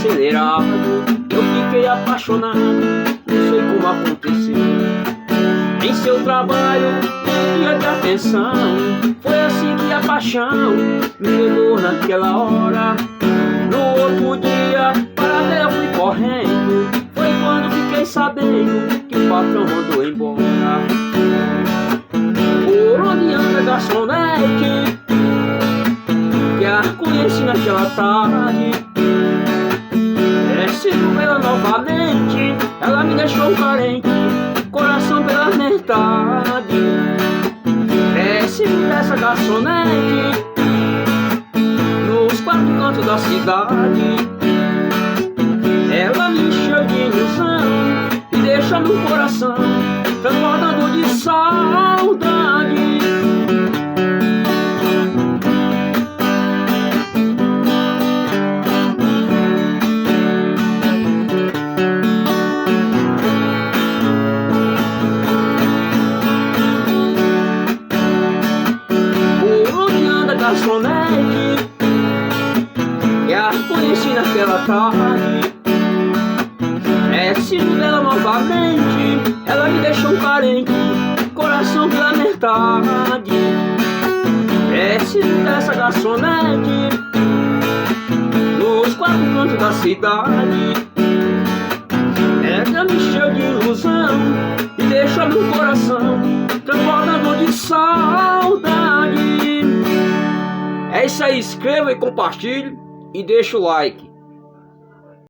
acelerado, eu fiquei apaixonado, não sei como aconteceu. Em seu trabalho, dia de atenção, foi assim que a paixão me levou naquela hora. No outro dia, para ela fui correndo, foi quando fiquei sabendo que o patrão mandou embora. Por onde anda garçonete, que a conheci naquela tarde, se não ela novamente, ela me deixou carente, coração pela metade. Desce dessa garçonete, nos quatro cantos da cidade, ela me encheu de ilusão e deixa meu coração transbordando de saudade. Garçonete, que a conheci naquela tarde, preciso dela novamente, ela me deixou carente, coração pela metade. Preciso dessa garçonete, nos quatro cantos da cidade, ela me encheu de ilusão e deixou meu coração transbordando de saudade. É isso aí, inscreva e compartilhe e deixa o like.